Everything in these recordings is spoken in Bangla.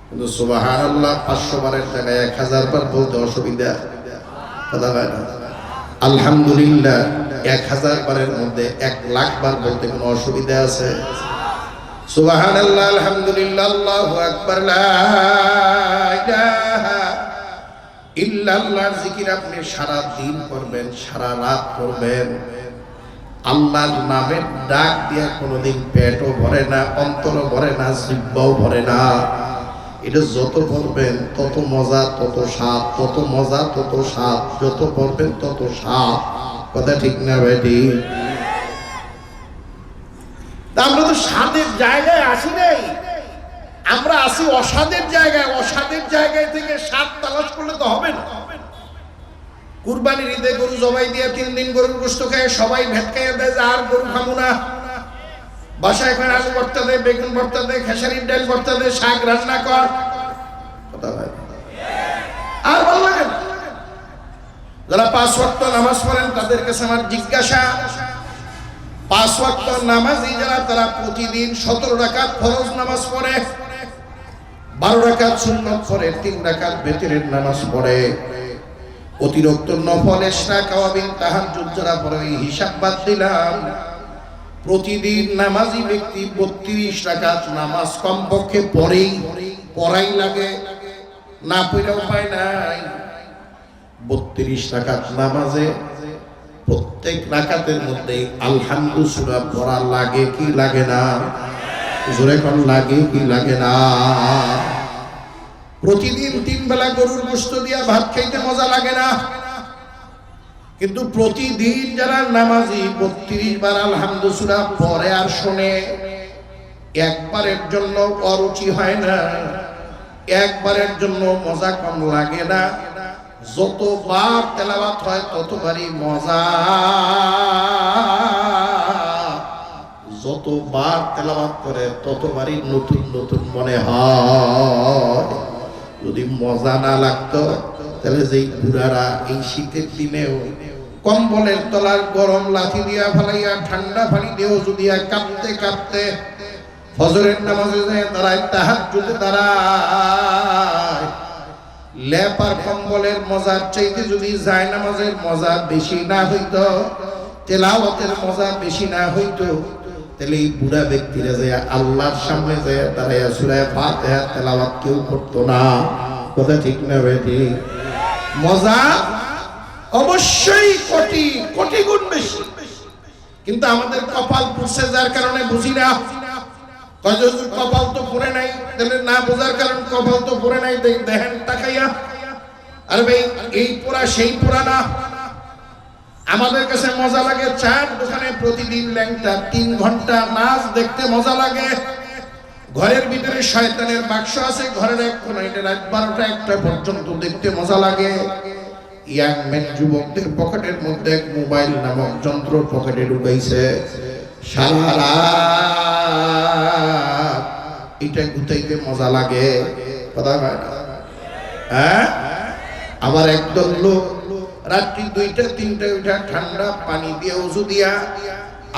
কিন্তু সুবহানাল্লাহ 500 বারের জায়গায় 1000 বার বলতে অসুবিধা কথা হয় না। আলহামদুলিল্লাহ 1000 বারের মধ্যে 1 লাখ বার বলতে কোনো অসুবিধা আছে? সুবহানাল্লাহ, আলহামদুলিল্লাহ, আল্লাহু আকবার, লা ইলাহা ইল্লাল্লাহর জিকির আপনি সারা দিন করবেন, সারা রাত করবেন। আল্লাহর নামের ডাক দিয়ে কোনোদিন পেটও ভরে না, অন্তরও ভরে না, জিহ্বাও ভরে না। এটা যত পড়বেন তত মজা, তত স্বাদ, তত মজা, তত স্বাদ, যত পড়বেন তত স্বাদ। কথা ঠিক না বেটি? আমরা তো স্বাদের জায়গায় আসি নাই, আমরা আসি অস্বাদের জায়গায়। অস্বাদের জায়গায় থেকে স্বাদ তালাশ করলে তো হবে না। কুরবানির ঈদে গরু জবাই দিয়ে 3 দিন গরুর গোশত খায়, সবাই ভেটকাইয়া দেয় যে আর গরু খাবো না। বাসায় এখন আলু ভর্তা দেয়, বেগুন ভর্তা দেয়, খেসারির ডাল ভর্তা দেয়, শাক রান্না কর, কথা ভাই আর ভালো লাগে না। যারা 5 ওয়াক্ত নামাজ পড়েন তাদের কাছে আমার জিজ্ঞাসা, 5 ওয়াক্ত নামাজি যারা, তারা প্রতিদিন 17 রাকাত ফরজ নামাজ পড়ে, 12 রাকাত সুন্নাত পড়ে, 3 রাকাত বিতরের নামাজ পড়ে, অতিরিক্ত নফল ইশরাক আওয়াবিন তাহাজ্জুদ যারা পড়ে, এই হিসাব বাদ দিলাম, প্রতিদিন নামাজি ব্যক্তি 32 রাকাত নামাজ কমপক্ষে পড়াই লাগে, না পড়াও পায় নাই। 32 রাকাত নামাজে প্রত্যেক রাকাতের মধ্যে আলহামদু সূরা পড়া লাগে কি লাগে না? জোরে কোন লাগে কি লাগে না? প্রতিদিন 3 বেলা গরুর গোশত দিয়া ভাত খাইতে মজা লাগে না? কিন্তু প্রতিদিন যারা নামাজি 32 বার আলহামদু সূরা পড়ে আর শোনে, একবারের জন্য অরুচি হয় না, একবারের জন্য মজা কম লাগে না। যতবার তেলাওয়াত হয় ততবারই মজা, যতবার তেলাওয়াত করে ততবারই নতুন নতুন মনে হয়। যদি মজা না লাগতো তাহলে যেই বুড়ারা এই শীতের দিনেও কম্বলের তলার গরম লাথি দিয়া ফেলাইয়া ঠান্ডা পানি দিয়েও যদি কাঁপতে কাঁপতে ফজরের নামাজে যায় দাঁড়ায়, তাহাজ্জুদে দাঁড়ায়, লেপ আর কম্বলের মজার চাইতে যদি যায় নামাজের মজা বেশি না হইতো, তেলাওয়াতের মজা বেশি না হইতো, তাহলে এই বুড়া ব্যক্তিরা যায় আল্লাহর সামনে যায় দাঁড়াইয়া সূরা ফাতিহা তেলাওয়াত কেউ করতো না। কথা ঠিক না বেটি? মজা অবশ্যই কোটি কোটি গুণ বেশি, কিন্তু আমাদের কপাল পুড়ছে যার কারণে বুঝি না। কপাল তো পড়ে নাই, তাহলে না বোঝার কারণ কপাল তো পড়ে নাই, দেখেন তাকাইয়া। আর ভাই এই পোড়া সেই পোড়া না। আমাদের কাছে মজা লাগে চার দোকানে প্রতিদিন ল্যাংটা 3 ঘন্টা নাচ দেখতে মজা লাগে। ঘরের ভিতরে শয়তানের বাক্স আছে, ঘরের এক কোণায় রাত 12টা 1টা পর্যন্ত দেখতে মজা লাগে। ইয়াং ম্যান যুবকদের পকেটের মধ্যে এক মোবাইল নামক যন্ত্র পকেটে ঢুকাইছে, সারা রাত এটা গুতাইতে মজা লাগে। কথা হয় না? হ্যাঁ, আবার একদল লোক রাত্রি 2টা 3টা উঠা ঠান্ডা পানি দিয়ে ওযু দিয়া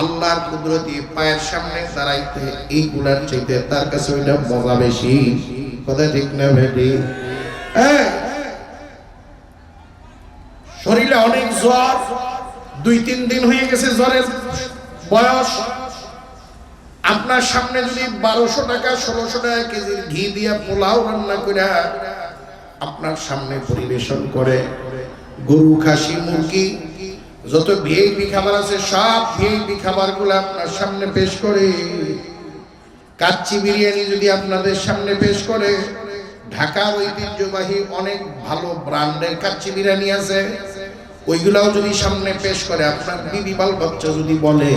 আল্লাহর কুদরতি পায়ের সামনে দাঁড়াইতে, এইগুলার চাইতে তার কাছে ওইটা মজা বেশি। কথা ঠিক না বেটি? হ্যাঁ, শরীরে অনেক জ্বর, 2-3 দিন হয়ে গেছে জ্বরের বয়স, আপনার সামনে যদি 1200 টাকা 1600 টাকা কেজির ঘি দিয়া পোলাও রান্না করে আপনার সামনে পরিবেশন করে, গরু খাসি মুরগি যত ভিআইপি খাবার আছে সব ভিআইপি খাবারগুলো আপনার সামনে পেশ করে, কাচ্চি বিরিয়ানি যদি আপনাদের সামনে পেশ করে, ঢাকার ঐতিহ্যবাহী অনেক ভালো ব্র্যান্ডের কাচ্চি বিরিয়ানি আছে, ওইগুলাও যদি সামনে পেশ করে, আপনার বিবি বাল বাচ্চা যদি বলে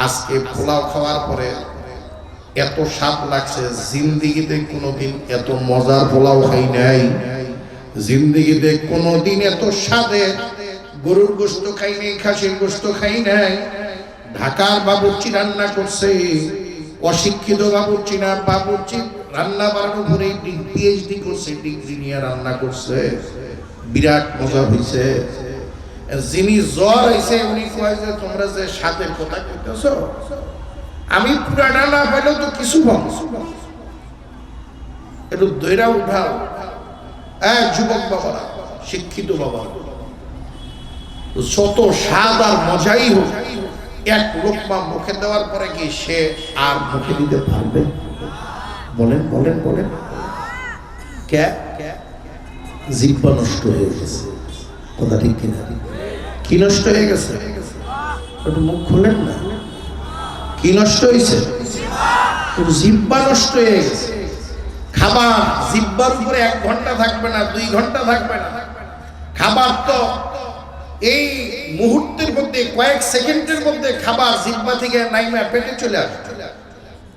আজকে পোলাও খাওয়ার পরে এত স্বাদ লাগছে, জিন্দেগিতে কোনোদিন এত মজার পোলাও খাই নাই, জিন্দেগিতে কোনোদিন এত স্বাদের গরুর গোশত খাই নাই, খাসির গোশত খাই নাই, ঢাকার বাবুর্চি রান্না করছে, অশিক্ষিত বাবুর্চি না, বাবুর্চি রান্না বাড়ানোর উপরে পিএইচডি করছে, ডিগ্রি নিয়ে রান্না করছে, বিরাট মজা হয়েছে। যিনি জ্বর হয়েছে উনি কয় যে তোমরা যে স্বাদের কথা কইতেছ, আমি পুরাটা না পাইলেও তো কিছু ভাবো। একটু দইরা উঠাও। যুবক বাবারা, শিক্ষিত বাবা, যত স্বাদ আর মজাই হোক, এক লোকমা মুখে দেওয়ার পরে কি সে আর মুখে দিতে পারবে? বলেন বলেন বলেন। কে? জিহ্বা নষ্ট হয়ে গেছে। কথা ঠিক কিনা? কি নষ্ট হয়ে গেছে? একটু মুখ খুলেন না। কি নষ্ট হয়েছে? জিহ্বা নষ্ট হয়ে গেছে। খাবার জিহ্বার উপরে 1 ঘন্টা থাকবে না, 2 ঘন্টা থাকবে না। খাবার তো এই মুহূর্তের মধ্যে, কয়েক সেকেন্ডের মধ্যে খাবার জিহ্বা থেকে নাইমা পেটে চলে আসে।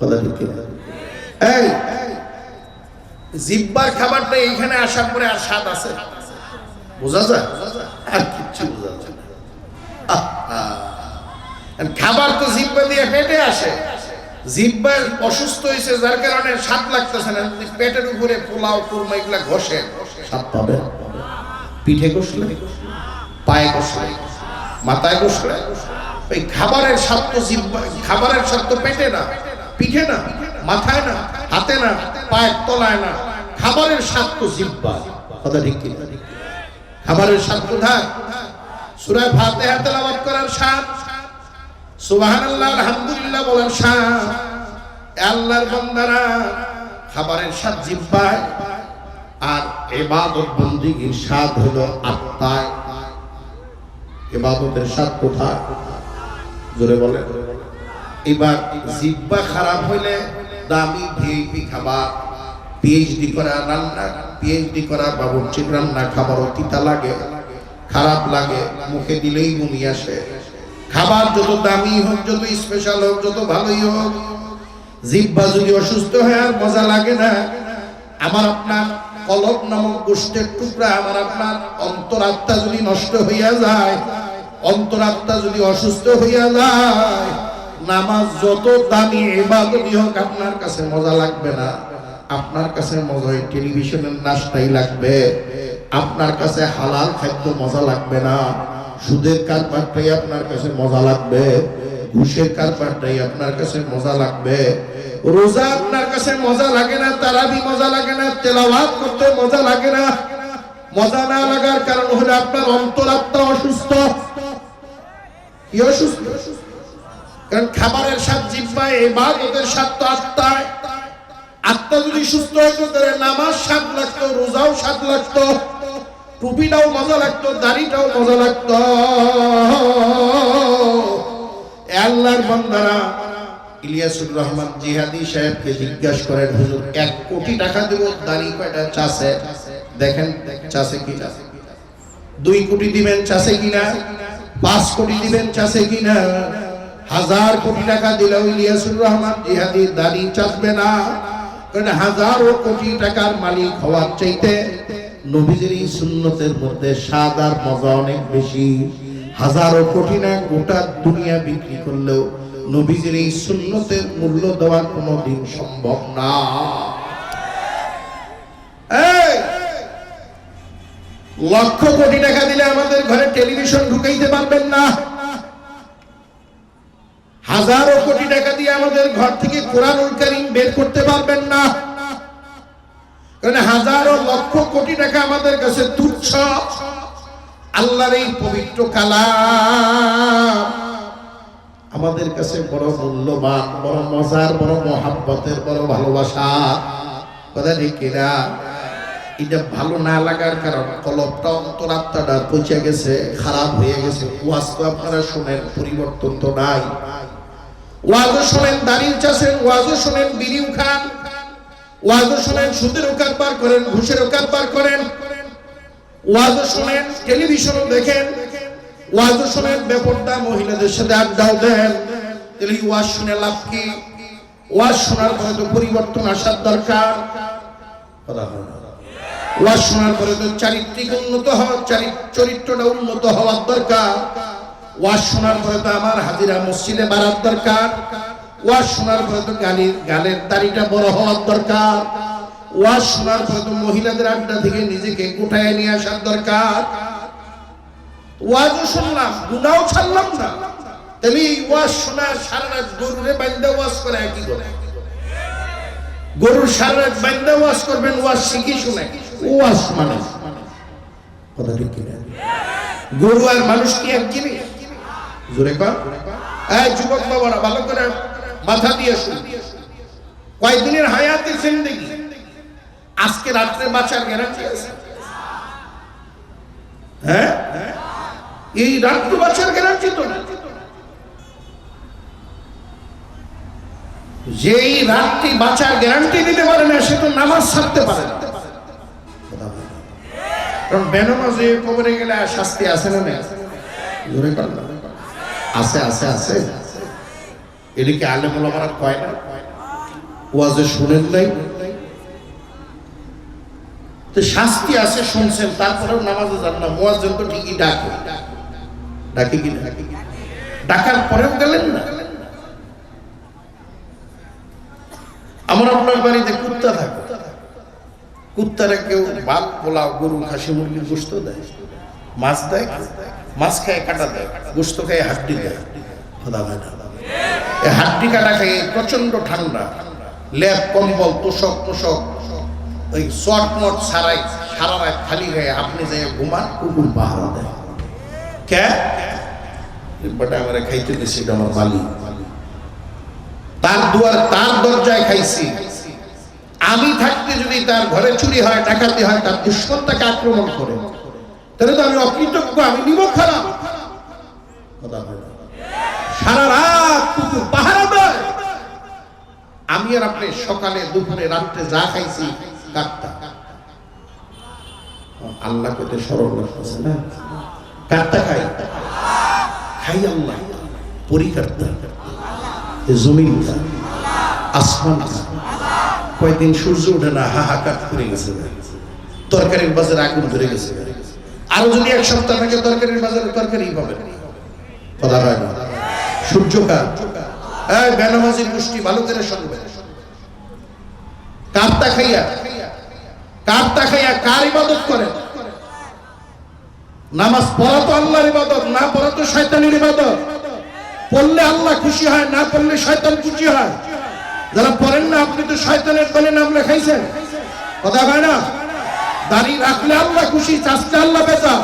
কথা ঠিক কিনা? এই জিহ্বার খাবারটা এইখানে আসার পরে আর স্বাদ আছে? বোঝা যায়? আর কিচ্ছু বোঝা যায় না। খাবার তো জিহ্বা দিয়ে পেটে আসে। জিহ্বা অসুস্থ হয়েছে, যার কারণে স্বাদ লাগতেছে না। পেটের উপরে পোলাও কুরমা এগুলা ঘষে স্বাদ পাবে। পিঠে ঘষলে, পায়ে ঘষলে, মাথায় ঘষলে, ওই খাবারের স্বাদ তো জিহ্বা, খাবারের স্বাদ তো পেটে না, পিঠে না, মাথায় না, হাতে না, পায়ের তলায় না। খাবারের স্বাদ তো জিহ্বা। কথা ঠিক কি? খাবারের স্বাদ কোথায়? সূরা ফাতিহা তেলাওয়াত করার স্বাদ, সুবহানাল্লাহ আলহামদুলিল্লাহ বলার স্বাদ। আল্লাহর বান্দারা, খাবারের স্বাদ জিহ্বায়, আর ইবাদত বন্দেগীর স্বাদ হলো আত্মায়। ইবাদতের স্বাদ কোথায়? জোরে বলেন। এবার জিহ্বা খারাপ হইলে দামি ভিআইপি খাবার, পিএইচডি করা রান্না, পিএইচডি করা বাবুর্চির রান্না খাবারও তিতা লাগে, খারাপ লাগে, মুখে দিলেই বমি আসে। খাবার যত দামি হোক, যত স্পেশাল হোক, যত ভালোই হোক, জিহ্বা যদি অসুস্থ হয় আর মজা লাগে না। আমার আপনার কলব নামক গোষ্ঠের টুকরা, আমার আপনার অন্তরাত্মা যদি নষ্ট হইয়া যায়, অন্তরাত্মা যদি অসুস্থ হইয়া যায়, নামাজ যত দামি ইবাদতই হোক আপনার কাছে মজা লাগবে না। আপনার কাছে মজা ওই টেলিভিশনের নাচটাই লাগবে। আপনার কাছে হালাল খাদ্য মজা লাগবে না। সুদের কারবারটাই আপনার কাছে মজা লাগবে, ঘুষের কারবারটাই আপনার কাছে মজা লাগবে। রোজা আপনার কাছে মজা লাগে না, তারাবি মজা লাগে না, তেলাওয়াত করতে মজা লাগে না। মজা না লাগার কারণ হলো আপনার অন্তরাত্মা অসুস্থ। কি অসুস্থ? কারণ খাবারের স্বাদ জিহ্বায়, ইবাদতের স্বাদ তো আত্মায়। আত্মা যদি সুস্থ হইতো তাহলে নামাজ স্বাদ লাগতো, রোজাও স্বাদ লাগতো, টুপিটাও মজা লাগতো, দাড়িটাও মজা লাগতো। আল্লাহর বান্দারা, ইলিয়াসুর রহমান জিহাদি সাহেবকে জিজ্ঞাসা করেন, হুজুর 1 কোটি টাকা দেব, দাড়ি কয়টা চাষে? দেখেন চাষে কিনা। 2 কোটি দিবেন চাষে কিনা? 5 কোটি দিবেন চাষে কিনা? 1000 কোটি টাকা দিলেও ইলিয়াসুর রহমান জিহাদি দাড়ি চাষবে না। কারণ 1000 কোটি টাকার মালিক হওয়ার চাইতে নবীজির এই সুন্নতের মধ্যে স্বাদ আর মজা অনেক বেশি। 1000 কোটি না গোটা দুনিয়া বিক্রি করলেও নবীজির এই সুন্নতের মূল্য দেওয়া কোনোদিন সম্ভব না। লক্ষ কোটি টাকা দিলে আমাদের ঘরে টেলিভিশন ঢুকাইতে পারবেন না। 1000 কোটি টাকা দিয়ে আমাদের ঘর থেকে কোরআনুল কারীম বের করতে পারবেন না। কারণ 1000 লক্ষ কোটি টাকা আমাদের কাছে তুচ্ছ। আল্লাহর এই পবিত্র কালাম আমাদের কাছে বড় মূল্যবান, বড় মজার, বড় মহাব্বতের, বড় ভালোবাসা। কথা ঠিক কিনা? এটা ভালো না লাগার কারণ কলবটা, অন্তরাত্মাটা পচে গেছে, খারাপ হয়ে গেছে। ওয়াজ তো আপনারা শুনেন, পরিবর্তন তো নাই। ওয়াজও শোনেন, দাড়ি চাষেন, ওয়াজও শোনেন, বিড়িও খান, ওয়াজও শোনেন, সুদেরও কারবার করেন, ঘুষেরও কারবার করেন, ওয়াজও শোনেন, টেলিভিশনও দেখেন, ওয়াজও শোনেন, বেপরদা মহিলাদের সাথে আড্ডাও দেন। তাহলে ওয়াজ শুনে লাভ কি? ওয়াজ শোনার পরে তো পরিবর্তন আসার দরকার। ওয়াজ শোনার পরে তো চারিত্রিক উন্নত হওয়ার, চরিত্রটা উন্নত হওয়ার দরকার। ওয়াজ শোনার পরে তো আমার হাজিরা মসজিদে বাড়ার দরকার। ওয়াজ শোনার পরে তো গালের দাড়িটা বড় হওয়ার দরকার। ওয়াজ শোনার পরে তো মহিলাদের আড্ডা থেকে নিজেকে গোটায় নিয়ে আসার দরকার। ওয়াজও শুনলাম, গুনাও ছাড়লাম না, তাহলে ওয়াজ শোনার সারা রাত গরুরে বান্ধা ওয়াজ করে কি করে? গরুর সারা রাত বাইন্দা ওয়াজ করবেন, ওয়াজ শিখি শুনে ওয়াজ মানে কথা ঠিক কিনা? গরু আর মানুষ কি এক জিনিস? জোরে কর। এই যুবক বাবারা ভালো করে মাথা দিয়ে শুনুন। কয়দিনের হায়াতে জিন্দেগি, আজকে রাত্রে বাঁচার গ্যারান্টি আছে? হ্যাঁ, এই রাত্রে বাঁচার গ্যারান্টি তো না। যেই রাত্রি বাঁচার গ্যারান্টি দিতে পারে না, সে তো নামাজ ছাড়তে পারে না। কারণ বেনামাজি কবরে গেলে শাস্তি আছে না? জোরে কর না। আছে আছে আছে। এদিকে আলেম ওলামারা কয় না, ওয়াজে শুনেন নাই তো শাস্তি আছে শুনছেন, তারপরেও নামাজে যান না। মুয়াজ্জিন তো ঠিকই ডাকে, ডাকে কি না? ডাকার পরেও গেলেন না। আমার আপনার বাড়িতে কুত্তা থাকে, কুত্তারে কেউ ভাত পোলাও গরু খাসি মুরগির গোশত দেয়, মাছ দেয়, মাছ খায় কাটা দেয়, গোশত খায় হাড্ডি দেয়। খোদা ভাই না, এই হাড্ডি কাটা খায় প্রচন্ড ঠান্ডা, লেপ কম্বল তোষক মোষক ওই শর্ট মট ছাড়াই সারা রাত খালি গায়ে আপনি যাই ঘুমান, কুকুর পাহারা দেয়। কে বাটা আমরা খাইতে দিছি, আমার মালিক, তার দুয়ার তার দরজায় খাইছি। আমি থাকতে যদি তার ঘরে চুরি হয় ডাকাতি হয়, তার দুশ্মন তাকে আক্রমণ করে, তাহলে তো আমি অকৃতজ্ঞ, আমি নিব খারাপ। সারা রাত কুকুর পাহারা দেয়, আমি আর আপনি সকালে দুপুরে রাত্রে যা খাইছি কাটতা। আল্লাহ কত স্মরণ করতেছে না, কাটতা খাই খাই আল্লাহ পরিকর্তা, জমিন আসমান। কয়েকদিন সূর্য ওঠে না, হাহাকার করে গেছে, তরকারির বাজারে আগুন ধরে গেছে। আরো যদি এক সপ্তাহ থাকে তরকারির বাজারে তরকারি পাবে কথা হয় না। সূর্যকার বেনামাজির গোষ্ঠী ভালো করে শুনবে। কার্তা খাইয়া কার ইবাদত করে? নামাজ পড়া তো আল্লাহর ইবাদত, না পড়া তো শয়তানের ইবাদত। পড়লে আল্লাহ খুশি হয়, না পড়লে শয়তান খুশি হয়। যারা পড়েন না, আপনি তো শয়তানের দলে নাম লেখাইছেন, কথা হয় না? দাড়ি রাখলে আল্লাহ খুশি, চাষতে আল্লাহ বেজার,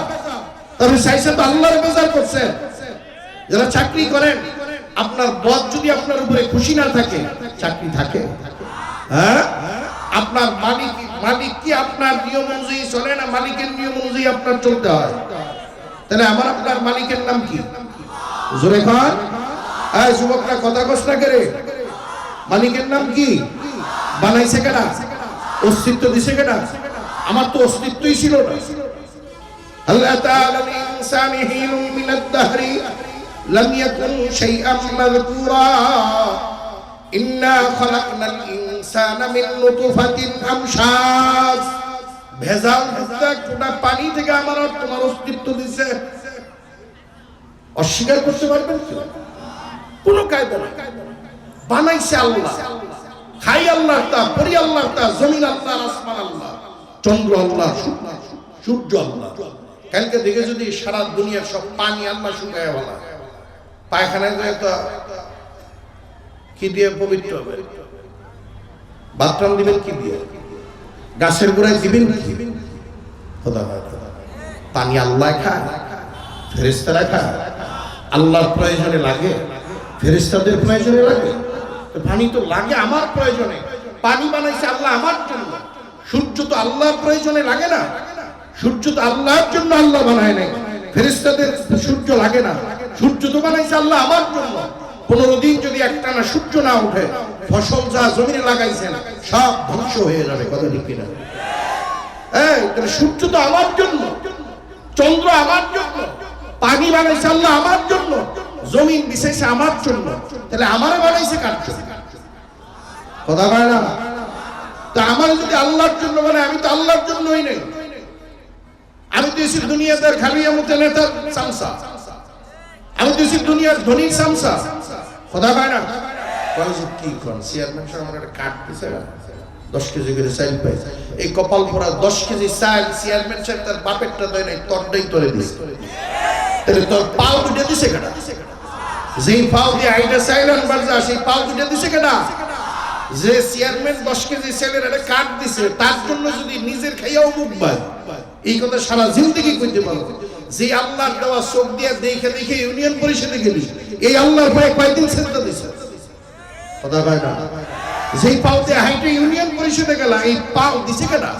তবে চাইছে তো আল্লাহর বেজার করছেন। যারা চাকরি করেন, আপনার বস যদি আপনার উপরে খুশি না থাকে, চাকরি থাকে? হ্যাঁ, আপনার মালিক কি আপনার নিয়ম অনুযায়ী চলে না? মালিকের নিয়ম অনুযায়ী আপনার চলতে হয়। তাহলে আমার আপনার মালিকের নাম কি? জোরে কর। এই যুবকরা কথা কস না করে, মালিকের নাম কি? বানাইছে কেনা? অস্তিত্ব দিছে কেনা? আমার তো অস্তিত্বই ছিল না। আল্লাহ তাআলা ইনসানি হিনুম মিনাদ দাহরি লাম ইয়াকুন শাইআন মাযকুরা ইন্না খালাকনাল ইনসানা মিন নুতফাতিন আমশাজ। ভেজাল মুক্ত একটা পানি থেকে আমার তোমার অস্তিত্ব দিছে। অস্বীকার করতে পারবেন কি? কোনো কায়দা নাই। বানাইছে আল্লাহ, খাই আল্লাহ, তা পরি আল্লাহ, তা জমিন আল্লাহ, আসমান আল্লাহ, চন্দ্র আল্লাহ, সূর্য আল্লাহ। কালকে দেখে যদি সারা দুনিয়ার সব পানি আল্লাহ শুকায় বলা, পায়খানায় যায় তো কি দিয়ে পবিত্র হবে? বাথরুম দিবেন কি দিয়ে? গাছের গোড়ায় দিবেন কি? পানি আল্লাহ খায়, ফেরেশতারা খায়। আল্লাহর প্রয়োজনে লাগে, ফেরেশতাদের প্রয়োজনে লাগে। পানি তো লাগে আমার প্রয়োজনে। পানি বানাইছে আল্লাহ আমার জন্য। সূর্য তো আল্লাহর প্রয়োজনে লাগে না, সূর্য তো আল্লাহর জন্য আল্লাহ বানায় নাই। ফেরেশতাদের সূর্য লাগে না, সূর্য তো বানাইছে আল্লাহ আমার জন্য। 15 দিন যদি একটানা সূর্য না ওঠে, ফসল যা জমিনে লাগাইছেন সব ধ্বংস হয়ে যাবে, কথা ঠিক কিনা? তাহলে সূর্য তো আমার জন্য, চন্দ্র আমার জন্য, পানি বানাইছে আল্লাহ আমার জন্য, জমিন বিছাইছে আমার জন্য। তাহলে আমারে বানাইছে কার জন্য? কথা বলে না? তা আমার যদি আল্লাহর জন্য মানে, আমি তো আল্লাহর জন্যই নেই। আমি তো এসে দুনিয়াদার খালিয়া মতো নেতার সামসা, আমি তো এসে দুনিয়ার ধনীর সামসা। কথা বলে না? কি কোন চেয়ারম্যান সাহেব আমার একটা কার্ড দিছে না, 10 কেজি করে চাল পাই। এই কপাল পরা 10 কেজি চাল চেয়ারম্যান সাহেব তার বাপেরটা দেয় নাই, তোরটাই তোরে দিছে। তাহলে তোর পাও দুটো দিছে কেনা? যেই পাও দিয়ে আইটা চাইলেন বাজা, সেই পাও দুটো দিছে কেনা? যে চেয়ারম্যান 10 কেজি ছেলের একটা কার্ড দিছে তার জন্য যদি নিজের খাইয়াও মুখ বাই, এই কথা সারা জিন্দেগি কইতে পারবো। যে আল্লাহর দেওয়া চোখ দিয়ে দেখে দেখে ইউনিয়ন পরিষদে গেলি, এই আল্লাহর ভয়ে কয়দিন সেজদা দিছে? কথা কয় না? যেই পাওতে হাইটে ইউনিয়ন পরিষদে গেলা, এই পাও দিছে কেনা?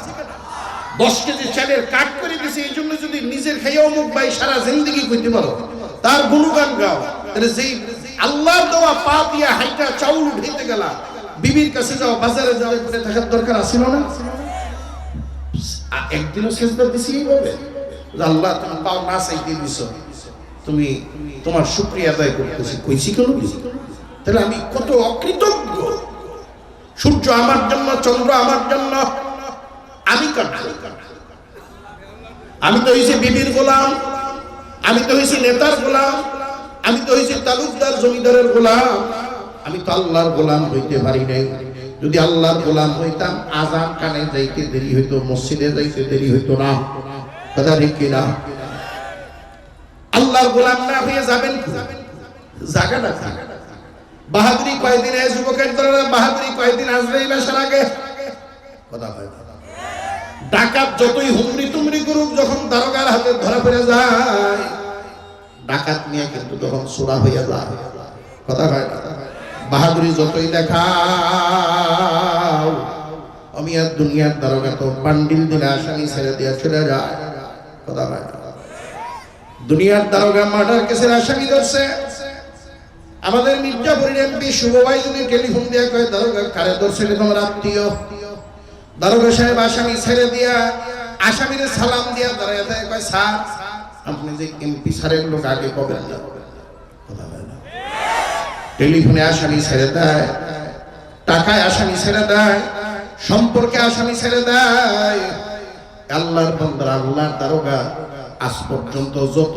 10 কেজি চালের কাট করে দিছে, এই জন্য যদি নিজের খাইয়াও মুখ বাই সারা জিন্দেগি কইতে পারো, তার গুণগান গাও। তাহলে যেই আল্লাহর দেওয়া পা দিয়া হাইটা চাউল উঠাইতে গেলা, বিবির কাছে যাও, বাজারে যাও, করে থাকার দরকার আছিল না? একদিনও সেজদা দিছি এইভাবে? আল্লাহ তুমি পাও না চাইতে দিছো, তুমি তোমার শুকরিয়া আদায় করতেছি, কইছি কেন? তাহলে আমি কত অকৃতজ্ঞ। সূর্য আমার জন্য, চন্দ্র আমার জন্য, আমি আমি তো হইছি বিবির গোলাম, আমি তো হইছি নেতার গোলাম, আমি তো হইছি তালুকদার জমিদারের গোলাম, আমি তো আল্লাহর গোলাম হইতে পারি নাই। যদি আল্লাহর গোলাম হইতাম, আজান কানে যাইতে দেরি হইতো, মসজিদে যাইতে দেরি হইতো না। কথা ঠিক কিনা? আল্লাহর গোলাম না হয়ে যাবেন জায়গা না। বাহাদুরি কয়দিন, যুবকের দ্বারা বাহাদুরি কয়দিন আজরাইল আসার আগে। কথা হয় ডাকাত যতই হুমড়ি তুমড়ি করুক, যখন দারোগার হাতে ধরা পড়ে যায়, ডাকাত নিয়ে কিন্তু তখন সোড়া হইয়া যায়। কথা হয় না? বাহাদুরি যতই দেখাও, আমি আর দুনিয়ার দারোগা তো বান্ডিল দিনে আসামি ছেড়ে দিয়া চলে যায়। কথা হয় না? দুনিয়ার দারোগা মার্ডার কেসের আসামি ধরছে, আমাদের মির্জাপুরের এমপি শুভ ভাই যদি টেলিফোন দিয়া কয় দারোগা কারে ধরছে, তোমার আত্মীয়, দারোগা সাহেব আসামি ছেড়ে দিয়া আসামিরে সালাম দিয়া দাঁড়ায় থাকে, কয় স্যার আপনি যে এমপি স্যারের লোক আগে কবেন না। কথা হয় না? টেলিফোনে আসামি ছেড়ে দেয়, টাকায় আসামি ছেড়ে দেয়, সম্পর্কে আসামি ছেড়ে দেয়। আল্লাহর বান্দা, আল্লাহর দারোগা আজ পর্যন্ত যত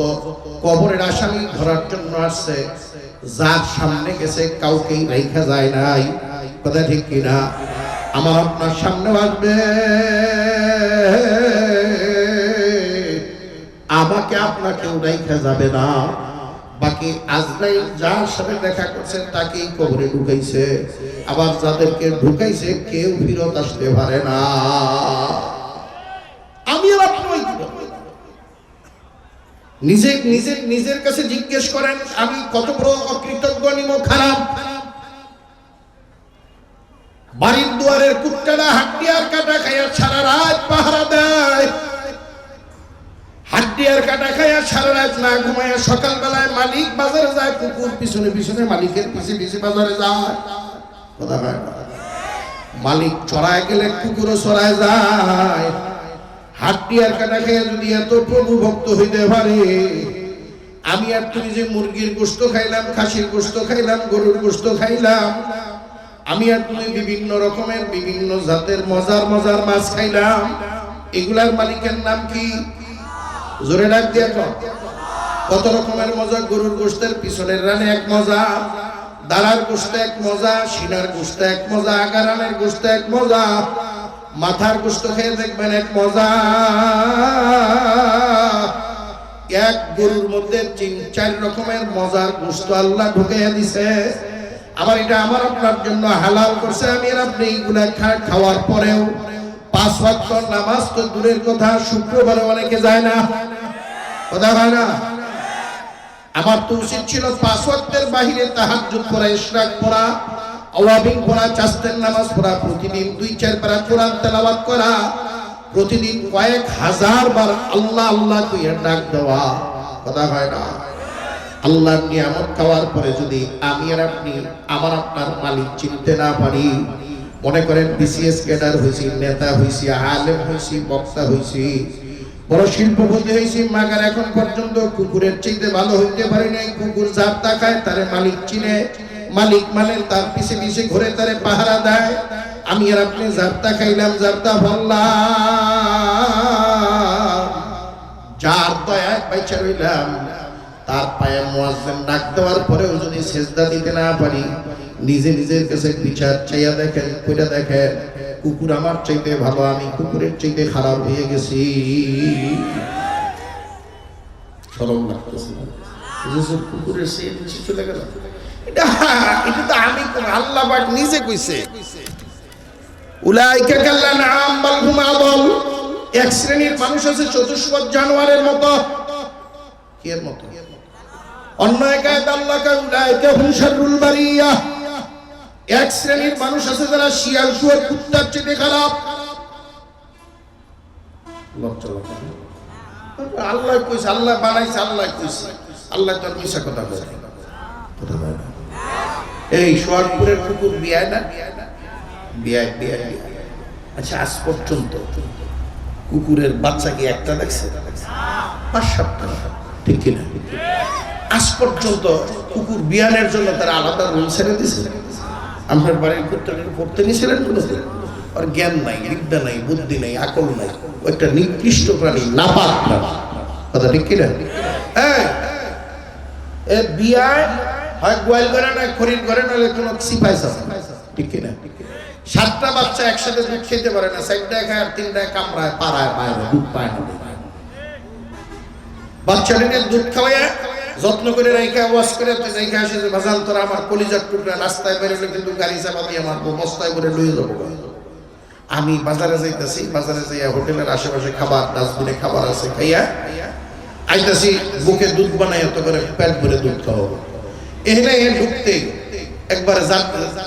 কবরের আসামি ধরার জন্য আসছে, যার সামনে গেছে কাউকেই রাইখা যায় নাই। কথা ঠিক কিনা? আমার আপনার সামনে আসবে, আমাকে আপনাকেও রাইখা যাবে না। বাকি আজরাইল যার সাথে দেখা করছে তাকেই কবরে ঢুকাইছে, আবার যাদেরকে ঢুকাইছে কেউ ফিরত আসতে পারে না। আমি আর আপনি নিজের কাছে জিজ্ঞেস করেন, আমি কত বড় অকৃতজ্ঞ, নিম খারাপ। বাড়ির দুয়ারের কুত্তারা হাড্ডিয়ার কাটা খাইয়া সারা রাত পাহারা দেয়, হাড্ডিয়ার কাটা খাইয়া সারা রাত না ঘুমাইয়া সকালবেলায় মালিক বাজারে যায়, কুকুর পিছনে পিছনে মালিকের পিছে পিছে বাজারে যায়। কথা হয় না? মালিক চড়ায় গেলে কুকুরও চড়ায় যায়। হাড্ডিয়ার কাটা খেয়ে যদি এত প্রভু ভক্ত হইতে পারে, আমি আর তুমি যে মুরগির গোশত খাইলাম, খাসির গোশত খাইলাম, গরুর গোশত খাইলাম, আমি আর তুমি বিভিন্ন রকমের বিভিন্ন জাতের মজার মজার মাছ খাইলাম, এগুলার মালিকের নাম কি? জোরে ডাক দিয়া কত রকমের মজা। গরুর গোশতের পিছনের রানে এক মজা, দাঁড়ার গোশত এক মজা, সিনার গোশত এক মজা, আগারানের গোশত এক মজা, মাথার গোশত খেয়ে দেখবেন এক মজা। এক গরুর মধ্যে 3-4 রকমের মজার গোশত আল্লাহ ঢুকাইয়া দিছে। আবার এটা আমার আপনার জন্য হালাল করছে। আমি আর আপনি এইগুলা খাওয়ার পরেও 5 ওয়াক্ত নামাজ তো দূরের কথা, শুক্রবারে অনেকে যায় না। কথা হয় না? আমার তো উচিত ছিল 5 ওয়াক্তের বাহিরে তাহাজ্জুদ পড়া, ইশরাক পড়া, আওয়াবিন পড়া, চাস্তের নামাজ পড়া, প্রতিদিন 2-4 পারা কোরআন তেলাওয়াত করা, প্রতিদিন কয়েক হাজার বার আল্লাহ আল্লাহ কইয়া ডাক দেওয়া। কথা হয় না? আল্লাহর নিয়ামত খাওয়ার পরে যদি আমি আর আপনি আমার আপনার মালিক চিনতে না পারি, মনে করেন বিসিএস ক্যাডার হয়েছি, নেতা হয়েছি, আলেম হয়েছি, বক্তা হয়েছি, বড় শিল্পপতি হয়েছি, মাগার এখন পর্যন্ত কুকুরের চাইতে ভালো হইতে পারি নাই। কুকুর জারতা খায়, তারে মালিক চিনে, মালিক মানে তার পিছে পিছে ঘুরে তারে পাহারা দেয়। আমি আর আপনি জারতা খাইলাম, জারতা বললাম, যার দয়ায় বাইচা রইলাম, তার পায়ে মুয়াজ্জিন ডাক দেওয়ার পরেও যদি সেজদা দিতে না পারি, নিজের কাছে বিচার চাইয়া দেখেন, কইরা দেখেন, কুকুর আমার চাইতে ভালো, আমি কুকুরের চাইতে খারাপ হয়ে গেছি। শরম লাগতেছে না? কুকুরের চেয়ে নিচে চলে গেল। এটা তো আমি আল্লাহ পাক নিজে কইছে। উলাইকা কাল্লানআম বাল হুম আদল। এক শ্রেণীর মানুষ আছে চতুষ্পদ জানোয়ারের মতো। কি এর মতো? অন্য একায় আল্লাহ কয় উলাইকা হুম শাররুল বারিয়া। এক শ্রেণীর মানুষ আছে যারা শিয়াল শুয়োর কুত্তার চেয়ে খারাপ। আল্লাহ কইছে, আল্লাহ বানাইছে, আল্লাহ কইছে, আল্লাহ তার মিশা কথা বলে। এই সোয়ারপুরের কুকুর বিয়ায় না? বিয়ায় বিয়ায়। আচ্ছা, আজ পর্যন্ত কুকুরের বাচ্চা কি একটা দেখছে? ৫-৭টা, ঠিক কিনা? আজ পর্যন্ত কুকুর বিয়ানের জন্য তারা আলাদা রুল ছেড়ে দিয়েছে? আপনার বাড়ির কুত্তাকে পড়তে নিয়েছিলেন? আর জ্ঞান নাই, বিদ্যা নাই, বুদ্ধি নাই, আকল নাই, একটা নিকৃষ্ট প্রাণী, নাপাক প্রাণী। কথা ঠিক কিনা? হ্যাঁ, এ বিয়ায় হয় গোয়াল করে না, খরিদ করে না, কোনো সিপাই আছে, ঠিক কিনা? 7টা বাচ্চা একসাথে দুধ খেতে পারে না, 4টায় খায় আর 3টায় কামড়ায়, পাড়ায়, বাইরে দুধ পায় না। বাচ্চাটিকে দুধ খাওয়ায় যত্ন করে রেখে ওয়াশ করে রেখে আসে যে বাজান তোরা আমার কলিজার টুকরা, রাস্তায় বেরোলে কিন্তু গাড়ি চাপা দিয়ে মারবো, বস্তায় করে লয়ে যাবো। আমি বাজারে যাইতেছি, বাজারে যাইয়া হোটেলের আশেপাশে খাবার, ডাস্টবিনে খাবার আছে, খাইয়া আইতাছি, বুকে দুধ বানাই এত করে পেট ভরে দুধ খাওয়াবো। এখানে ঢুকতে একবার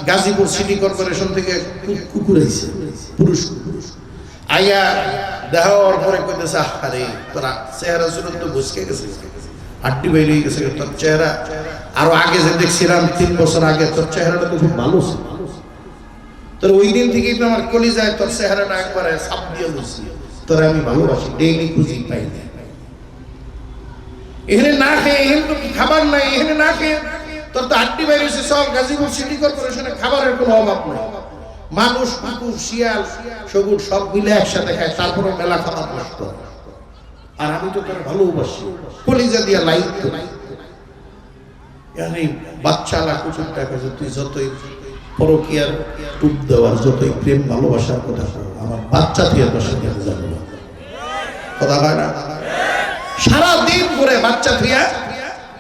গাজীপুর সিটি কর্পোরেশন থেকে কুকুর আইছে, পুরুষ কুকুর আইয়া দেখার পরে কইতেছে আরে তোরা চেহারা সুরত তো বুঝকে গেছে, আটটি বাইরে গেছে, তোর চেহারা আরো আগে যে দেখছিলাম 3 বছর আগে, তোর চেহারাটা তো খুব ভালো ছিল, তোর ওই দিন থেকেই তো আমার কলিজায় তোর চেহারাটা একবারে ছাপ দিয়ে বলছি, তোরা আমি ভালোবাসি, ডেইলি খুঁজি পাই না। এখানে না খেয়ে, এখানে তো খাবার নাই, এখানে না খেয়ে তোর তো আটটি বাইরে হয়েছে, সব গাজীপুর সিটি কর্পোরেশনে খাবারের কোনো অভাব নেই। মানুষ, কুকুর, শিয়াল, সবুজ সব মিলে একসাথে খায়, তারপরে মেলা খাবার নষ্ট। আর আমি তো তোর ভালোবাসি, কলিজা দিয়া লাইট তো বাচ্চালা কুকুরটা কাছে তুই যতই পরকীয়ার টুপ দেওয়ার, যতই প্রেম ভালোবাসার কথা আমার বাচ্চা দিয়ে তোর সাথে যাবে না, কথা হয় না? সারাদিন ঘুরে বাচ্চা থিয়া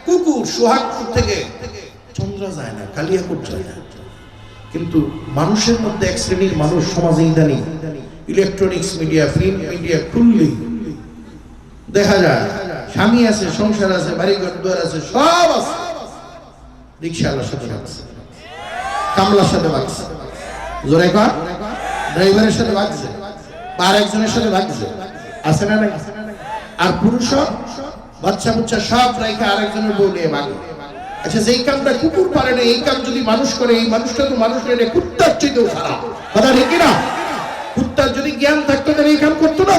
কুকুর, সোহাগপুর থেকে চন্দ্রা যায় না, কালিয়াকুট যায় না। কিন্তু মানুষের মধ্যে এক শ্রেণীর মানুষ সমাজে ইদানিং ইলেকট্রনিক্স মিডিয়া, প্রিন্ট মিডিয়া খুললেই দেখা যায় স্বামী আছে, সংসার আছে, বাড়িঘর দুয়ার আছে, সব আছে, রিক্সাওয়ালার সাথে ভাগছে, কামলার সাথে ভাগছে, জোরে কর, ড্রাইভারের সাথে ভাগছে, আর একজনের সাথে ভাগছে, আছে না নাই? আর পুরুষ বাচ্চা বুচ্চা সব রাইখা আরেকজনের বউ নিয়ে ভাগে। আচ্ছা, যেই কামটা কুকুর পারে না, এই কাম যদি মানুষ করে, এই মানুষটা তো মানুষ করে কুত্তার চেয়েও খারাপ, কথা ঠিক না? কুত্তার যদি জ্ঞান থাকতো তাহলে এই কাম করতো না।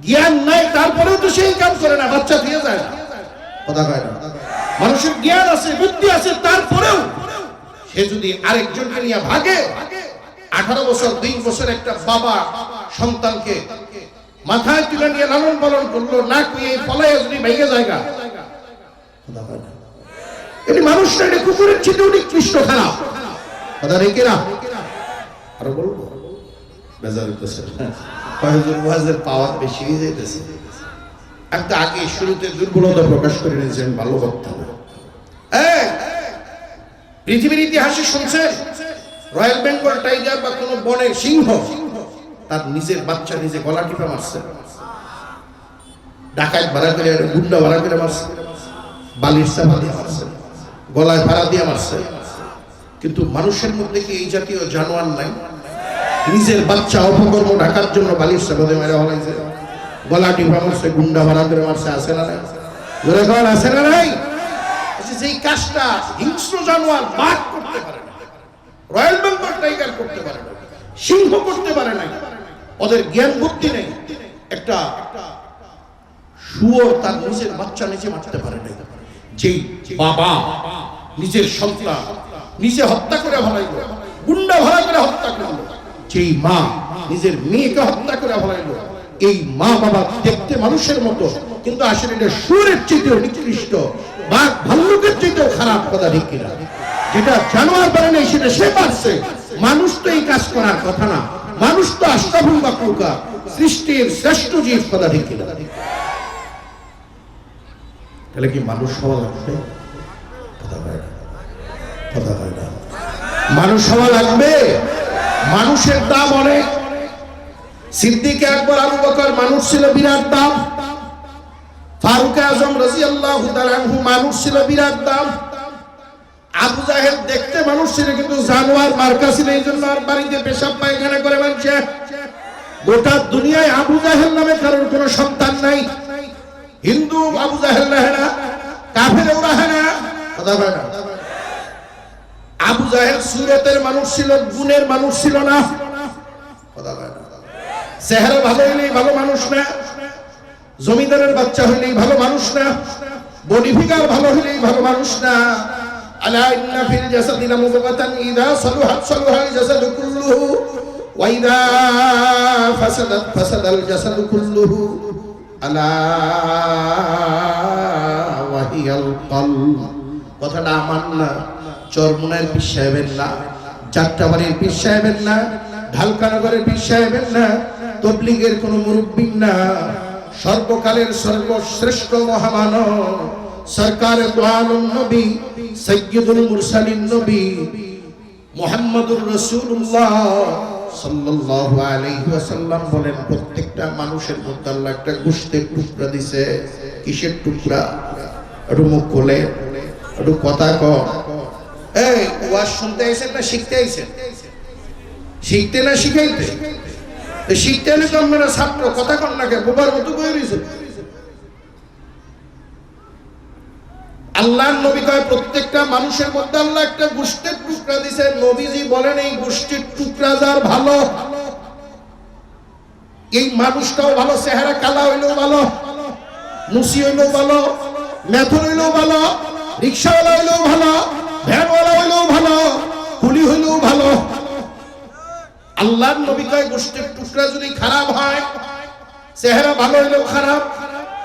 জ্ঞান নাই, তারপরেও তো সেই কাম করে না, বাচ্চা দিয়ে যায় না, কথা কয় না? মানুষের জ্ঞান আছে, বুদ্ধি আছে, তারপরেও সে যদি আরেকজনকে নিয়ে ভাগে, 18 বছর 20 বছর একটা বাবা সন্তানকে মাথায় তুলে নিয়ে লালন পালন করলো, না কুয়ে ফলায় যদি ভেঙে জায়গা, কথা কয় না? এটি মানুষটা, এটা কুকুরের চেয়ে নিকৃষ্ট খারাপ, কথা ঠিক না? আরো বলবো, বেজার হইতেছে, কয়েকজন ওয়াজের পাওয়ার বেশি হয়ে যাইতেছে। আমি তো আগে শুরুতে দুর্বলতা প্রকাশ করে নিয়েছিলাম, ভালো বক্তা না। পৃথিবীর ইতিহাসে শুনছেন রয়্যাল বেঙ্গল টাইগার বা কোন বনের সিংহ তার নিজের বাচ্চা নিজে গলা টিপে মারছে, ডাকাত ভাড়া করে, গুন্ডা ভাড়া করে মারছে, বালির চাপা দিয়ে মারছে, গলায় ভাড়া দিয়ে মারছে। কিন্তু মানুষের মধ্যে কি এই জাতীয় জানোয়ার নাই? নিজের বাচ্চা অপকর্ম ঢাকার জন্য বালির চাপা দিয়ে মেরে হলাইছে, গলা টিপা মারছে, গুন্ডা ভাড়া করে মারছে, আছে না নাই? জোরে কর, আছে না নাই? যেই কাজটা হিংস্র জানোয়ার বাঘ করতে পারে না, রয়্যাল বেঙ্গল টাইগার করতে পারে না, সিংহ করতে পারে না, ওদের জ্ঞান বুদ্ধি নেই। একটা শুয়োর তার নিজের বাচ্চা নিজে মারতে পারে না। যেই বাবা নিজের সন্তান নিজে হত্যা করে ফেলাইল, গুন্ডা ভাড়া করে হত্যা করলো, যেই মা নিজের মেয়েকে হত্যা করে ফেলাইল, এই মা বাবা দেখতে মানুষের মতো, কিন্তু আসলে এটা শুয়োরের চেয়েও নিকৃষ্ট, বাঘ ভাল্লুকের চেয়েও খারাপ, কথা ঠিক কিনা? যেটা জানোয়ার পারে নাই সেটা সে পারছে। মানুষ তো এই কাজ করার কথা না, মানুষ তো আশরাফুল মাখলুকাত, সৃষ্টির শ্রেষ্ঠ জীব, কথা ঠিক কিনা? তাহলে কি মানুষ হওয়া লাগবে? কথা হয় না, কথা হয় না। মানুষ হওয়া লাগবে। মানুষের দাম অনেক। সিদ্দিক আকবর আবু বকর মানুষ ছিল বিরাট দাম। ফারুক আজম রাদিয়াল্লাহু তাআলা আনহু মানুষ ছিল বিরাট দাম। আবু জাহেল দেখতে মানুষ ছিল কিন্তু জানোয়ার মার্কা ছিল, এই জন্য আর বাড়িতে পেশাব পায়খানা করে মানুষে। গোটা দুনিয়ায় আবু জাহেল নামে কারোর কোনো সন্তান নাই। হিন্দু আবু জাহেল রাহে না, কাফেরও রাহে না, কথা বলে না। আবু জাহেল সুরতের মানুষ ছিল, গুণের মানুষ ছিল না, কথা বলে না। চেহারা ভালো হইলেই ভালো মানুষ না, জমিদারের বাচ্চা হইলেই ভালো মানুষ না, বডি ফিগার ভালো হইলেই ভালো মানুষ না। আলা ইন্না ফিল জাসাদি লামুদগাতান ইযা সালুহাত সালুহাল জাসাদু কুল্লুহু ওয়া ইযা ফাসাদাত ফাসাদাল জাসাদু কুল্লুহু আলা ওয়া হিয়াল কলব। কথাটা আমার না, চরমুনার পীর সাহেবের না, যাত্রাবাড়ির পীর সাহেবের না, ঢালকানগরের পীর সাহেবের না, তবলিগের কোন মুরব্বির না, সর্বকালের সর্বশ্রেষ্ঠ মহামানব সরকারে দু আলম নবী সাইয়্যিদুল মুরসালিন নবী মুহাম্মদুর রাসূলুল্লাহ সাল্লাল্লাহু আলাইহি ওয়াসাল্লাম বলেন, প্রত্যেকটা মানুষের মধ্যে আল্লাহ একটা গোশতের টুকরা দিয়েছে। কিসের টুকরা? একটু মুখ খোলে, একটু কথা কও। এই ওয়াজ শুনতে আইছেন না শিখতে আইছেন? শিখতে না শিখাইতে? শিখতে হলে তো আপনারা ছাত্র, কথা কন না, বোবার মতো বই রয়েছে। আল্লাহর নবী কয় প্রত্যেকটা মানুষের মধ্যে আল্লাহ একটা গোশতের টুকরা দিয়েছে। নবীজি বলেন এই গোশতের টুকরা যার ভালো, এই মানুষটাও ভালো, চেহারা কালা হইলেও ভালো, মুসি হইলেও ভালো, মেথর হইলেও ভালো, রিক্সাওয়ালা হইলেও ভালো, ভ্যানওয়ালা হইলেও ভালো, কুলি হইলেও ভালো। আল্লাহর নবী কয় গোশতের টুকরা যদি খারাপ হয়, চেহারা ভালো হইলেও খারাপ,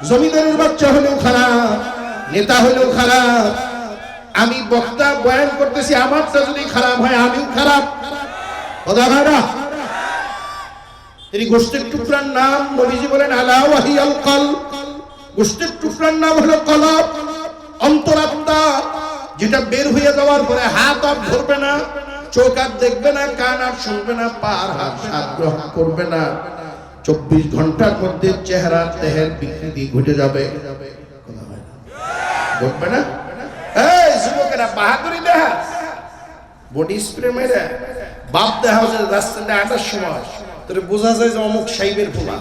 জমিদারের বাচ্চা হইলেও খারাপ, নেতা হইলেও খারাপ। আমি বক্তা বয়ান করতেছি, আমারটা যদি খারাপ হয় আমিও খারাপ, কথা ভাড়া। এই গোশতের টুকরার নাম নবীজি বলেন আলা ওয়া হিয়াল কলব। গোশতের টুকরার নাম হলো কলব, অন্তরাত্মা, যেটা বের হয়ে যাওয়ার পরে হাত আর ধরবে না, চোখ আর দেখবে না, কান আর শুনবে না, পা আর হাত স্বাদ গ্রহণ করবে না। 24 ঘন্টার মধ্যে চেহারা দেহের বিকৃতি ঘটে যাবে, ঘটবে না? এই যুবকেরা বাহাদুরি দেখা, বডি স্প্রে মেরে বাপ দেখা যে রাস্তাতে আটার সময় তোর বোঝা যায় যে অমুক সাহেবের পোলা।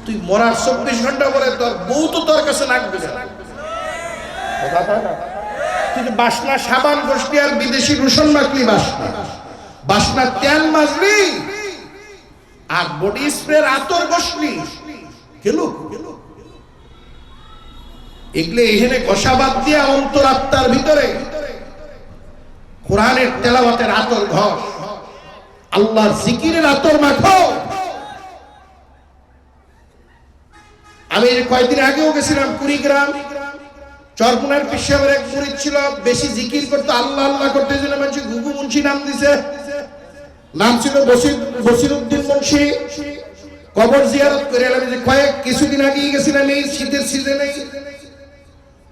তুই মরার 24 ঘন্টা পরে তোর বউ তো তোর কাছে নাকবে না, তুই বাসনা সাবান ঘষলি আর বিদেশি রসুন মাখলি, বাসনা বাসনা তেল মাজলি আর বডি স্প্রে আতর ঘষলি, গেল এগুলো এখানে ঘষাবাদ দিয়া অন্তরাত্মার ভিতরে কোরআনের তেলাওয়াতের আতর ঘষ, আল্লাহর জিকিরের আতর মাখো। আমি কয়েকদিন আগেও গেছিলাম কুড়িগ্রাম, চরমুনার পীর সাহেবের এক মুরিদ ছিল, বেশি জিকির করতো, আল্লাহ আল্লাহ করতে জন্য মানুষ ঘুঘু মুন্সি নাম দিছে। নাম ছিল বসিরউদ্দিন মুন্সি। কবর জিয়ারত করে এলাম, যে কয়েক কিছুদিন আগেই গেছিলাম এই শীতের সিজনে,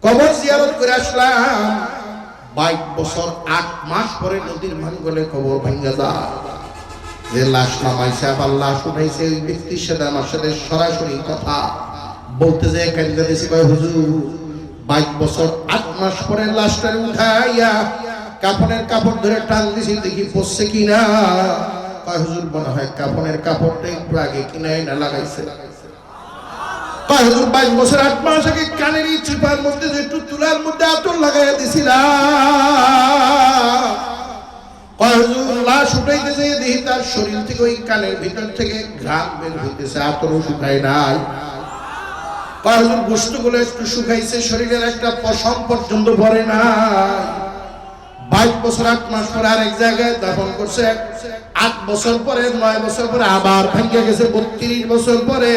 কবর জিয়ারত করে আসলাম। 22 বছর 8 মাস পরে নদীর ভাঙ্গলে কবর ভাঙ্গা যায়। যে লাশ নামাইছে আবার লাশ উঠাইছে, ওই ব্যক্তির সাথে আমার সাথে সরাসরি কথা বলতে যায় কান্দা দিয়েছি, কয় হুজুর 22 বছর 8 মাস পরে লাশটা উঠাইয়া কাফনের কাপড় ধরে টান দিছি, দেখি পড়ছে কিনা। কয় হুজুর মনে হয় কাফনের কাপড়টা একটু আগে কিনাই না লাগাইছে। কয় হুজুর 22 বছর 8 মাস আগে কানের এই চিপার মধ্যে একটু তুলার মধ্যে আতর লাগাইয়া দিছিলাম। কয় হুজুর লাশ উঠাইতেছে, দেখি তার শরীর থেকে ওই কানের ভিতর থেকে ঘ্রাণ বের হইতেছে, আতরও শুকায় নাই। কয় হুজুর গোশতগুলো একটু শুকাইছে, শরীরের একটা পশম পর্যন্ত ভরে না। 22 বছর 8 মাস পরে আর এক জায়গায় দাফন করছে। 8 বছর পরে 9 বছর পরে আবার ভাঙ্গা গেছে। 32 বছর পরে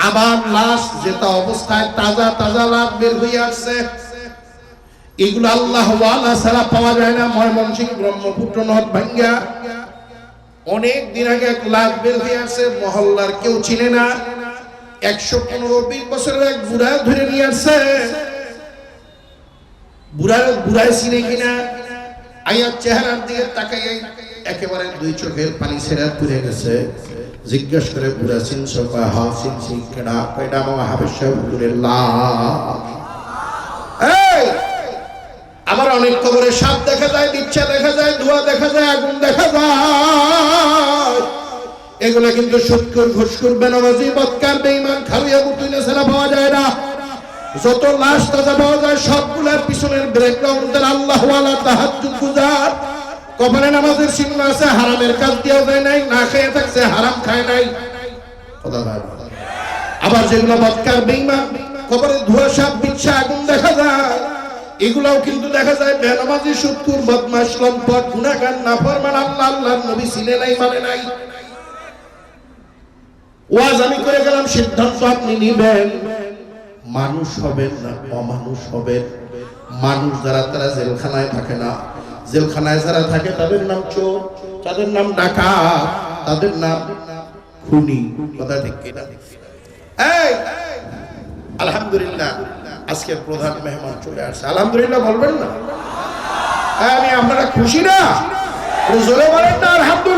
আবার লাশ যেটা অবস্থায় তাজা তাজা লাশ বের হয়ে আসছে। এগুলো আল্লাহ ওয়ালা ছাড়া পাওয়া যায় না। ময়মনসিংহ ব্রহ্মপুত্র নদ ভাঙ্গা অনেক দিন আগে এক লাশ বের হয়ে আসছে, মহল্লার কেউ চিনে না। 115-20 বছরের এক বুড়া ধরে নিয়ে আসছে। বুড়ায় চিনে কিনা আয়ার চেহারার দিকে তাকাই একেবারে দুই চোখের পানি ছেড়ে তুলে গেছে। জিজ্ঞেস করে বুড়া চিনছ? হা চিনছি। কেডা? কয়টা মামা হাবেশ হুজুরের লাশ। এই আমার অনেক কবরে সাপ দেখা যায়, বিচ্ছা দেখা যায়, ধোঁয়া দেখা যায়, আগুন দেখা যায়। এগুলা কিন্তু সুৎখোর, ঘুষখোর, বেনামাজি, বদকার, বেঈমান, খারুয়া, মুতুইনা ছাড়া পাওয়া যায় না। যত লাশ তাজা পাওয়া যায় সবগুলার পিছনের ব্যাকগ্রাউন্ডের আল্লাহওয়ালা, তাহাজ্জুদ গুজার, কপালে নামাজের চিহ্ন আছে, হারামের কাজ দিয়েও যায় নাই, না খেয়ে থাকছে, হারাম খায় নাই। আবার যেগুলো বদকার, বেঈমান, কবরে ধোঁয়া, সাপ, বিচ্ছা, আগুন দেখা যায়, এগুলাও কিন্তু দেখা যায় বেনামাজি, সুৎখোর, বদমাশ, লম্পট, গুনাহগার, নাফরমান, আল্লাহর নবী চিনে নাই, মানে নাই। ওয়াজ আমি করে গেলাম, সিদ্ধান্ত আপনি নিবেন। মানুষ হবেন না অমানুষ হবেন। মানুষ যারা, তারা জেলখানায় থাকে না। জেলখানায় যারা থাকে তাদের নাম চোর, তাদের নাম ডাকাত, তাদের নাম খুনি। কথা ঠিক কিনা? এই আলহামদুলিল্লাহ আজকের প্রধান মেহমান চলে আসছে। আলহামদুলিল্লাহ বলবেন না? আমি আপনারা খুশি না? জোরে বলেন না আলহামদুলিল্লাহ।